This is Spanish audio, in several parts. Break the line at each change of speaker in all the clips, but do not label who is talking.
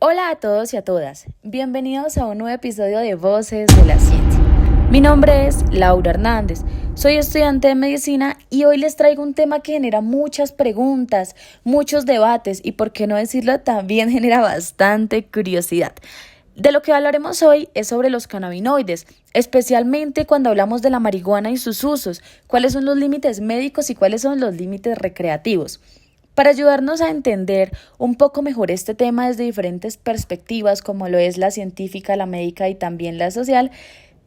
Hola a todos y a todas, bienvenidos a un nuevo episodio de Voces de la Ciencia. Mi nombre es Laura Hernández, soy estudiante de medicina y hoy les traigo un tema que genera muchas preguntas, muchos debates y, por qué no decirlo, también genera bastante curiosidad. De lo que hablaremos hoy es sobre los cannabinoides, especialmente cuando hablamos de la marihuana y sus usos, cuáles son los límites médicos y cuáles son los límites recreativos. Para ayudarnos a entender un poco mejor este tema desde diferentes perspectivas, como lo es la científica, la médica y también la social,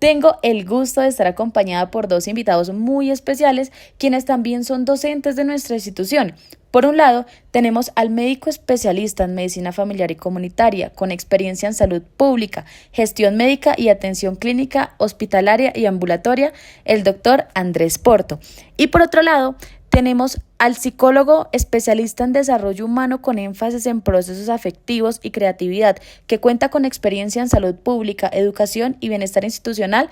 tengo el gusto de estar acompañada por dos invitados muy especiales, quienes también son docentes de nuestra institución. Por un lado, tenemos al médico especialista en medicina familiar y comunitaria, con experiencia en salud pública, gestión médica y atención clínica, hospitalaria y ambulatoria, el doctor Andrés Porto. Y por otro lado, tenemos al psicólogo especialista en desarrollo humano con énfasis en procesos afectivos y creatividad, que cuenta con experiencia en salud pública, educación y bienestar institucional,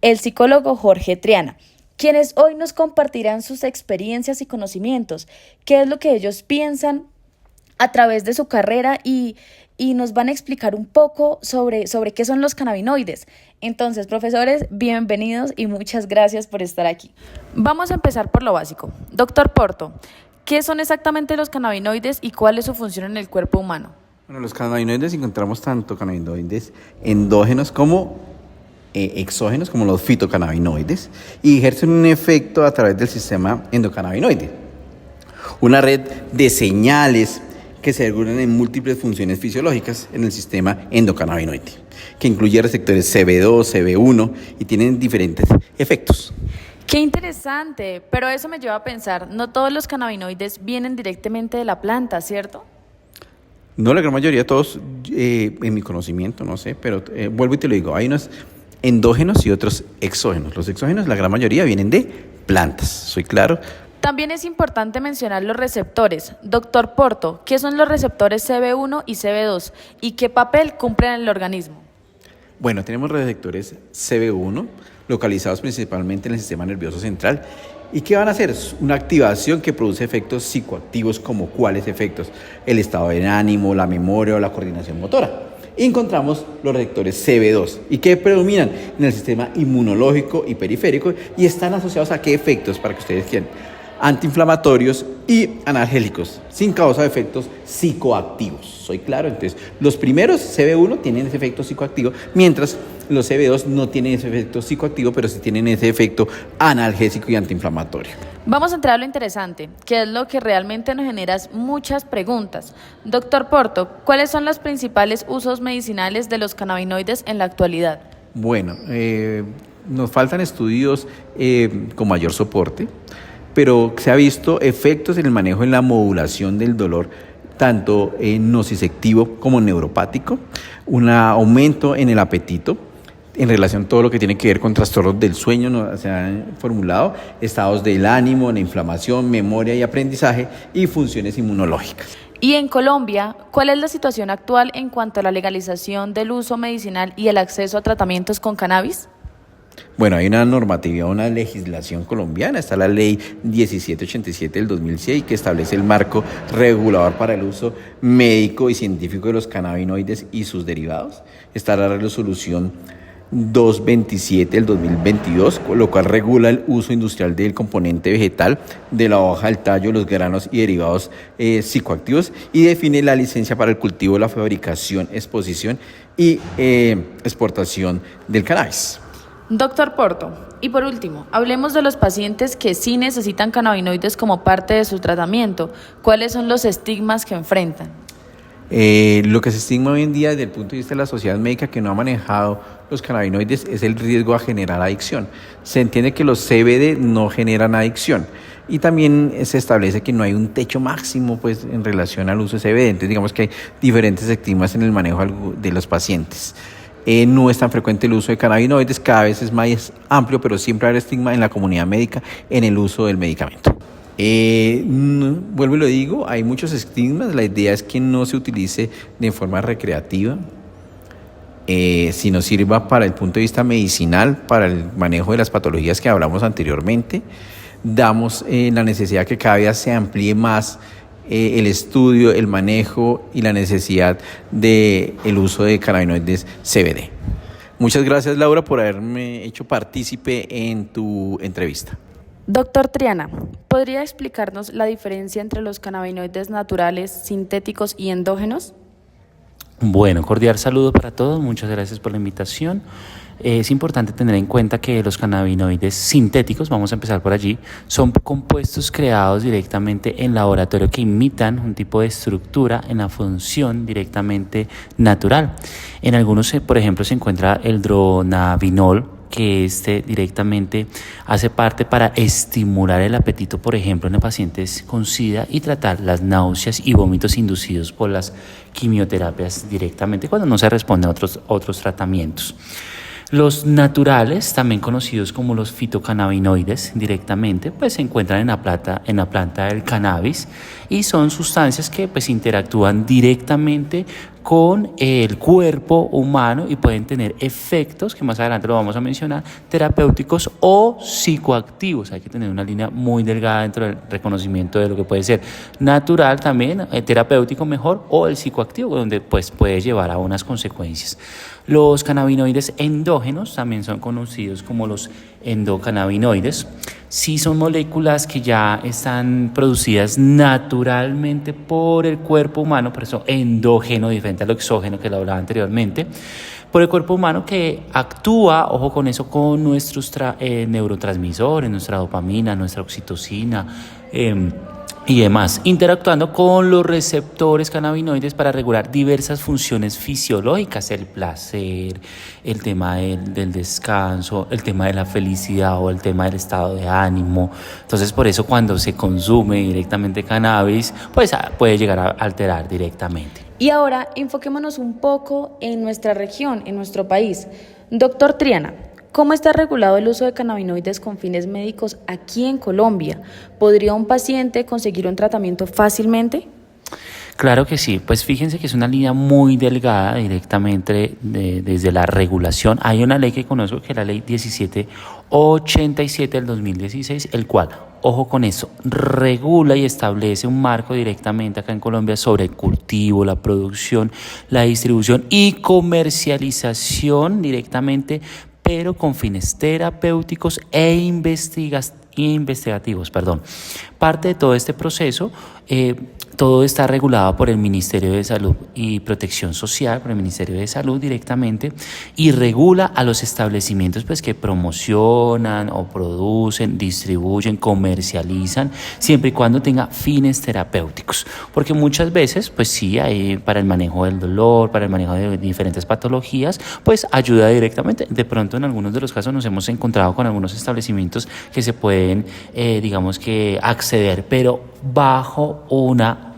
el psicólogo Jorge Triana, quienes hoy nos compartirán sus experiencias y conocimientos, qué es lo que ellos piensan a través de su carrera y nos van a explicar un poco sobre qué son los cannabinoides. Entonces, profesores, bienvenidos y muchas gracias por estar aquí. Vamos a empezar por lo básico. Doctor Porto, ¿qué son exactamente los cannabinoides y cuál es su función en el cuerpo humano?
Bueno, los cannabinoides encontramos tanto cannabinoides endógenos como exógenos, como los fitocannabinoides, y ejercen un efecto a través del sistema endocannabinoide, una red de señales que se regulan en múltiples funciones fisiológicas en el sistema endocannabinoide, que incluye receptores CB2, CB1 y tienen diferentes efectos.
¡Qué interesante! Pero eso me lleva a pensar, no todos los cannabinoides vienen directamente de la planta, ¿cierto?
No, la gran mayoría, todos, en mi conocimiento, no sé, pero vuelvo y te lo digo, hay unos endógenos y otros exógenos. Los exógenos, la gran mayoría, vienen de plantas, ¿soy claro?
También es importante mencionar los receptores. Doctor Porto, ¿qué son los receptores CB1 y CB2 y qué papel cumplen en el organismo?
Bueno, tenemos receptores CB1 localizados principalmente en el sistema nervioso central. ¿Y qué van a hacer? Una activación que produce efectos psicoactivos, como cuáles efectos: el estado de ánimo, la memoria o la coordinación motora. Y encontramos los receptores CB2 y que predominan en el sistema inmunológico y periférico y están asociados a qué efectos, para que ustedes quieran: antiinflamatorios y analgésicos, sin causa de efectos psicoactivos. ¿Soy claro? Entonces, los primeros CB1 tienen ese efecto psicoactivo, mientras los CB2 no tienen ese efecto psicoactivo, pero sí tienen ese efecto analgésico y antiinflamatorio.
Vamos a entrar a lo interesante, que es lo que realmente nos genera muchas preguntas. Doctor Porto, ¿cuáles son los principales usos medicinales de los cannabinoides en la actualidad?
Bueno, nos faltan estudios con mayor soporte, pero se ha visto efectos en el manejo en la modulación del dolor, tanto nociceptivo como neuropático, un aumento en el apetito, en relación a todo lo que tiene que ver con trastornos del sueño, ¿no? Se han formulado estados del ánimo, la inflamación, memoria y aprendizaje y funciones inmunológicas.
Y en Colombia, ¿cuál es la situación actual en cuanto a la legalización del uso medicinal y el acceso a tratamientos con cannabis?
Bueno, hay una normativa, una legislación colombiana, está la ley 1787 del 2006 que establece el marco regulador para el uso médico y científico de los cannabinoides y sus derivados. Está la resolución 227 del 2022, lo cual regula el uso industrial del componente vegetal, de la hoja, el tallo, los granos y derivados psicoactivos, y define la licencia para el cultivo, la fabricación, exposición y exportación del cannabis.
Doctor Porto, y por último, hablemos de los pacientes que sí necesitan cannabinoides como parte de su tratamiento. ¿Cuáles son los estigmas que enfrentan?
Lo que se estigma hoy en día desde el punto de vista de la sociedad médica que no ha manejado los cannabinoides es el riesgo a generar adicción. Se entiende que los CBD no generan adicción y también se establece que no hay un techo máximo pues, en relación al uso de CBD. Entonces digamos que hay diferentes estigmas en el manejo de los pacientes. No es tan frecuente el uso de cannabinoides, cada vez es más amplio, pero siempre hay estigma en la comunidad médica en el uso del medicamento. Vuelvo y lo digo, hay muchos estigmas, la idea es que no se utilice de forma recreativa, sino sirva para el punto de vista medicinal, para el manejo de las patologías que hablamos anteriormente. Damos la necesidad que cada vez se amplíe más el estudio, el manejo y la necesidad del uso de cannabinoides CBD. Muchas gracias, Laura, por haberme hecho partícipe en tu entrevista.
Doctor Triana, ¿podría explicarnos la diferencia entre los cannabinoides naturales, sintéticos y endógenos?
Bueno, cordial saludo para todos, muchas gracias por la invitación. Es importante tener en cuenta que los cannabinoides sintéticos, vamos a empezar por allí, son compuestos creados directamente en laboratorio que imitan un tipo de estructura en la función directamente natural. En algunos, por ejemplo, se encuentra el dronabinol, que directamente hace parte para estimular el apetito, por ejemplo, en pacientes con SIDA y tratar las náuseas y vómitos inducidos por las quimioterapias directamente cuando no se responden a otros tratamientos. Los naturales, también conocidos como los fitocannabinoides directamente, pues se encuentran en la planta del cannabis y son sustancias que pues interactúan directamente con el cuerpo humano y pueden tener efectos, que más adelante lo vamos a mencionar, terapéuticos o psicoactivos. Hay que tener una línea muy delgada dentro del reconocimiento de lo que puede ser natural también, terapéutico mejor, o el psicoactivo, donde pues puede llevar a unas consecuencias. Los cannabinoides endógenos también son conocidos como los endocannabinoides. Sí son moléculas que ya están producidas naturalmente por el cuerpo humano, por eso endógeno, diferente a lo exógeno que lo hablaba anteriormente, por el cuerpo humano que actúa, ojo con eso, con nuestros neurotransmisores, nuestra dopamina, nuestra oxitocina, y demás, interactuando con los receptores cannabinoides para regular diversas funciones fisiológicas, el placer, el tema del descanso, el tema de la felicidad o el tema del estado de ánimo. Entonces, por eso cuando se consume directamente cannabis, pues puede llegar a alterar directamente.
Y ahora enfoquémonos un poco en nuestra región, en nuestro país. Doctor Triana, ¿cómo está regulado el uso de cannabinoides con fines médicos aquí en Colombia? ¿Podría un paciente conseguir un tratamiento fácilmente?
Claro que sí, pues fíjense que es una línea muy delgada directamente desde la regulación. Hay una ley que conozco que es la ley 1787 del 2016, el cual, ojo con eso, regula y establece un marco directamente acá en Colombia sobre el cultivo, la producción, la distribución y comercialización directamente, pero con fines terapéuticos e investigativos. Parte de todo este proceso, todo está regulado por el Ministerio de Salud y Protección Social, por el Ministerio de Salud directamente, y regula a los establecimientos pues, que promocionan o producen, distribuyen, comercializan, siempre y cuando tenga fines terapéuticos. Porque muchas veces, pues sí, hay para el manejo del dolor, para el manejo de diferentes patologías, pues ayuda directamente. De pronto, en algunos de los casos nos hemos encontrado con algunos establecimientos que se pueden, acceder, pero bajo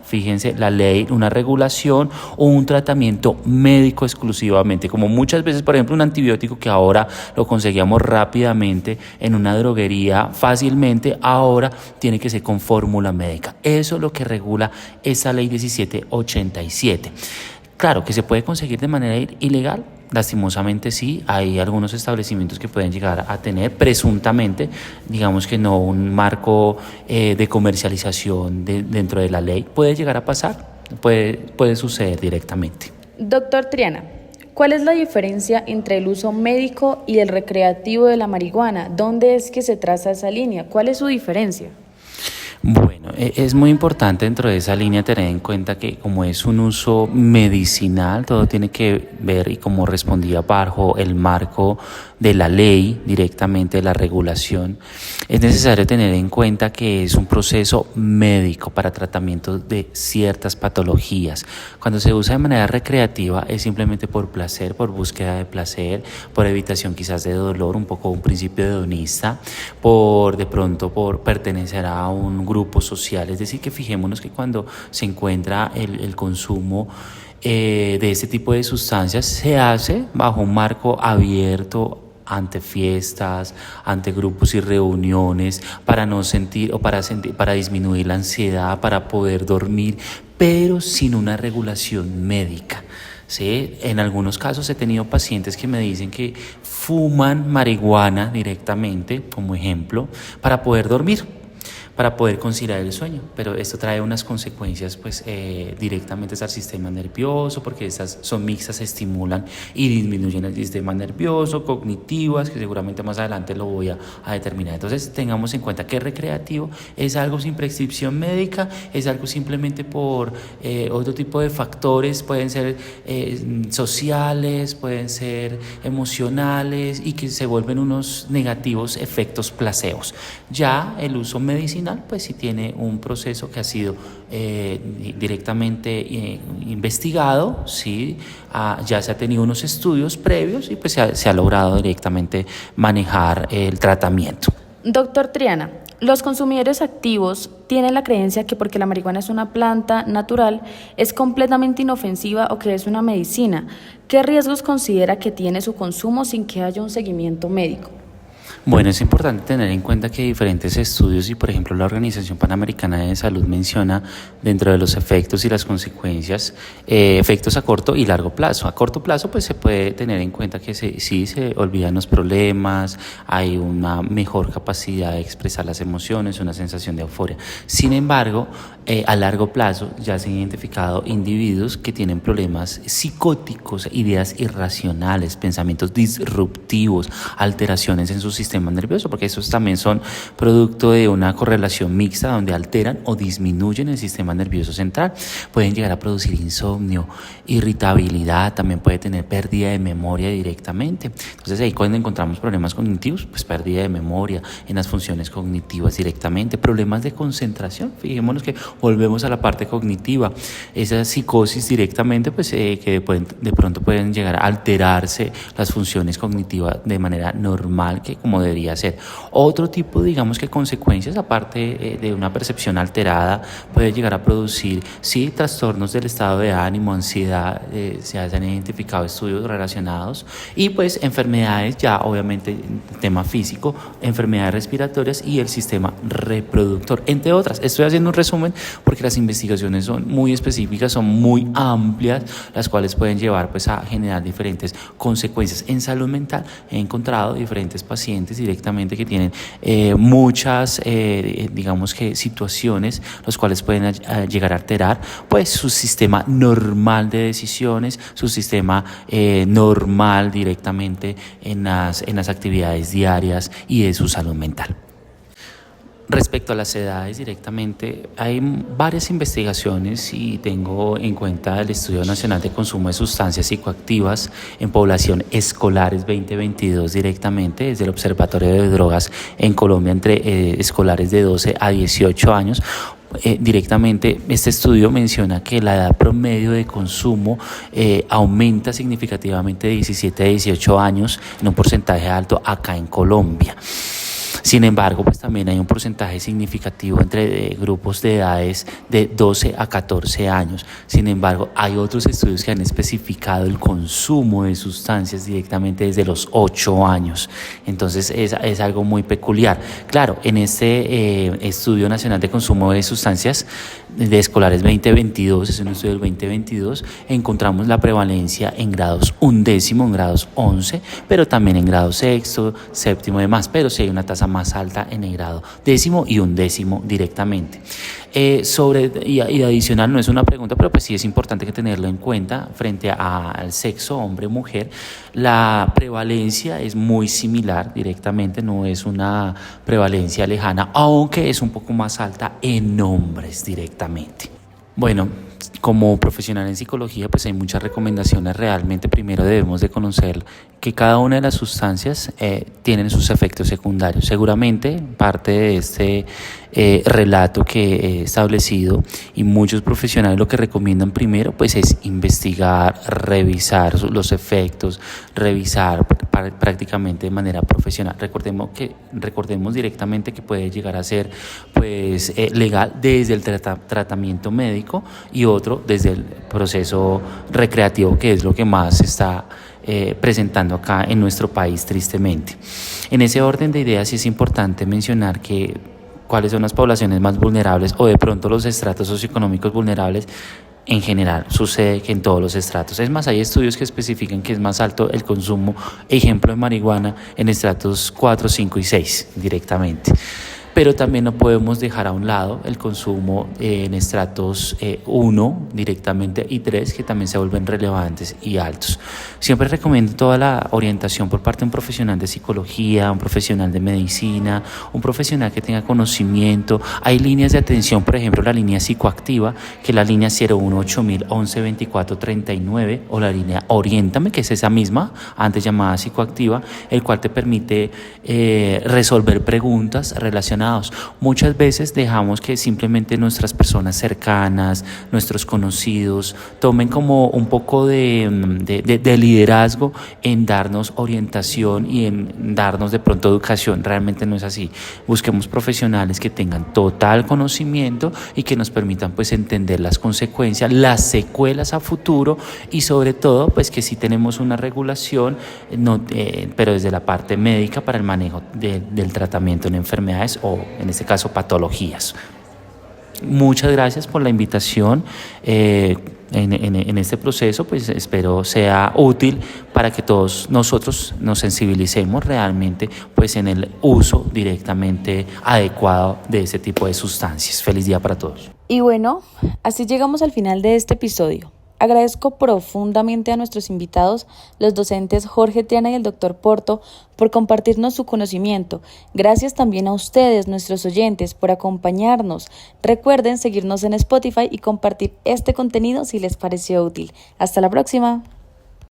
fíjense, la ley, una regulación o un tratamiento médico exclusivamente, como muchas veces, por ejemplo, un antibiótico que ahora lo conseguíamos rápidamente en una droguería fácilmente, ahora tiene que ser con fórmula médica. Eso es lo que regula esa ley 1787. Claro, que se puede conseguir de manera ilegal. Lastimosamente sí, hay algunos establecimientos que pueden llegar a tener presuntamente, digamos que no un marco de comercialización dentro de la ley. Puede llegar a pasar, puede suceder directamente.
Doctor Triana, ¿cuál es la diferencia entre el uso médico y el recreativo de la marihuana? ¿Dónde es que se traza esa línea? ¿Cuál es su diferencia?
Bueno, es muy importante dentro de esa línea tener en cuenta que como es un uso medicinal, todo tiene que ver y como respondía bajo el marco de la ley, directamente de la regulación, es necesario tener en cuenta que es un proceso médico para tratamiento de ciertas patologías. Cuando se usa de manera recreativa es simplemente por placer, por búsqueda de placer, por evitación quizás de dolor, un poco un principio hedonista, por pertenecer a un grupo social. Es decir, que fijémonos que cuando se encuentra el consumo de este tipo de sustancias se hace bajo un marco abierto ante fiestas, ante grupos y reuniones, para para disminuir la ansiedad, para poder dormir, pero sin una regulación médica. ¿Sí? En algunos casos he tenido pacientes que me dicen que fuman marihuana directamente, como ejemplo, para poder dormir. para poder conciliar el sueño, pero esto trae unas consecuencias pues directamente al sistema nervioso, porque estas son mixtas, estimulan y disminuyen el sistema nervioso, cognitivas, que seguramente más adelante lo voy a determinar. Entonces tengamos en cuenta que recreativo es algo sin prescripción médica, es algo simplemente por otro tipo de factores, pueden ser sociales, pueden ser emocionales y que se vuelven unos negativos efectos placebos. Ya el uso medicinal pues sí tiene un proceso que ha sido directamente investigado, ¿sí? Ya se ha tenido unos estudios previos y pues se ha logrado directamente manejar el tratamiento.
Doctor Triana, los consumidores activos tienen la creencia que porque la marihuana es una planta natural es completamente inofensiva o que es una medicina. ¿Qué riesgos considera que tiene su consumo sin que haya un seguimiento médico?
Bueno, es importante tener en cuenta que diferentes estudios y, por ejemplo, la Organización Panamericana de Salud menciona dentro de los efectos y las consecuencias, efectos a corto y largo plazo. A corto plazo, pues se puede tener en cuenta que sí se olvidan los problemas, hay una mejor capacidad de expresar las emociones, una sensación de euforia. Sin embargo, a largo plazo ya se han identificado individuos que tienen problemas psicóticos, ideas irracionales, pensamientos disruptivos, alteraciones en su sistema nervioso, porque esos también son producto de una correlación mixta donde alteran o disminuyen el sistema nervioso central. Pueden llegar a producir insomnio, irritabilidad, también puede tener pérdida de memoria directamente. Entonces ahí cuando encontramos problemas cognitivos, pues pérdida de memoria en las funciones cognitivas directamente, problemas de concentración, fijémonos que volvemos a la parte cognitiva, esa psicosis directamente, pues que de pronto pueden llegar a alterarse las funciones cognitivas de manera normal, que como debería ser. Otro tipo, digamos que consecuencias, aparte de una percepción alterada, puede llegar a producir, sí, trastornos del estado de ánimo, ansiedad, se han identificado estudios relacionados, y pues enfermedades, ya obviamente tema físico, enfermedades respiratorias y el sistema reproductor, entre otras. Estoy haciendo un resumen porque las investigaciones son muy específicas, son muy amplias, las cuales pueden llevar pues a generar diferentes consecuencias en salud mental. He encontrado diferentes pacientes directamente que tienen muchas, digamos que situaciones, los cuales pueden llegar a alterar pues su sistema normal de decisiones, su sistema normal directamente en las actividades diarias y de su salud mental. Respecto a las edades directamente, hay varias investigaciones y tengo en cuenta el Estudio Nacional de Consumo de Sustancias Psicoactivas en Población Escolares 2022 directamente desde el Observatorio de Drogas en Colombia entre escolares de 12 a 18 años. Directamente este estudio menciona que la edad promedio de consumo aumenta significativamente de 17 a 18 años en un porcentaje alto acá en Colombia. Sin embargo, pues también hay un porcentaje significativo entre grupos de edades de 12 a 14 años. Sin embargo, hay otros estudios que han especificado el consumo de sustancias directamente desde los 8 años. Entonces, es algo muy peculiar. Claro, en este Estudio Nacional de Consumo de Sustancias de Escolares 2022, es un estudio del 2022, encontramos la prevalencia en grados 1/10, en grados 11, pero también en grado sexto, séptimo y demás, pero sí hay una tasa más alta en el grado 10º y 11º directamente. Y adicional, no es una pregunta, pero pues sí es importante que tenerlo en cuenta frente al sexo hombre-mujer. La prevalencia es muy similar directamente, no es una prevalencia lejana, aunque es un poco más alta en hombres directamente. Bueno, como profesional en psicología, pues hay muchas recomendaciones. Realmente primero debemos de conocer que cada una de las sustancias tienen sus efectos secundarios. Seguramente parte de este relato que he establecido y muchos profesionales lo que recomiendan primero pues es investigar, revisar los efectos, revisar prácticamente de manera profesional. Recordemos directamente que puede llegar a ser pues legal desde el tratamiento médico y otro desde el proceso recreativo, que es lo que más se está presentando acá en nuestro país tristemente. En ese orden de ideas sí es importante mencionar que cuáles son las poblaciones más vulnerables o de pronto los estratos socioeconómicos vulnerables. En general sucede que en todos los estratos. Es más, hay estudios que especifican que es más alto el consumo, ejemplo de marihuana, en estratos 4, 5 y 6 directamente. pero también no podemos dejar a un lado el consumo en estratos 1 directamente y 3, que también se vuelven relevantes y altos. Siempre recomiendo toda la orientación por parte de un profesional de psicología, un profesional de medicina, un profesional que tenga conocimiento. Hay líneas de atención, por ejemplo, la línea psicoactiva, que es la línea 018 11 24 39, o la línea Oriéntame, que es esa misma, antes llamada psicoactiva, el cual te permite resolver preguntas relacionadas. Muchas veces dejamos que simplemente nuestras personas cercanas, nuestros conocidos, tomen como un poco de liderazgo en darnos orientación y en darnos de pronto educación. Realmente no es así. Busquemos profesionales que tengan total conocimiento y que nos permitan pues entender las consecuencias, las secuelas a futuro, y sobre todo pues que sí tenemos una regulación, pero desde la parte médica para el manejo del tratamiento en enfermedades o en este caso patologías. Muchas gracias por la invitación. En este proceso, pues espero sea útil para que todos nosotros nos sensibilicemos realmente pues en el uso directamente adecuado de este tipo de sustancias. Feliz día para todos.
Y bueno, así llegamos al final de este episodio. Agradezco profundamente a nuestros invitados, los docentes Jorge Triana y el Dr. Porto, por compartirnos su conocimiento. Gracias también a ustedes, nuestros oyentes, por acompañarnos. Recuerden seguirnos en Spotify y compartir este contenido si les pareció útil. Hasta la próxima.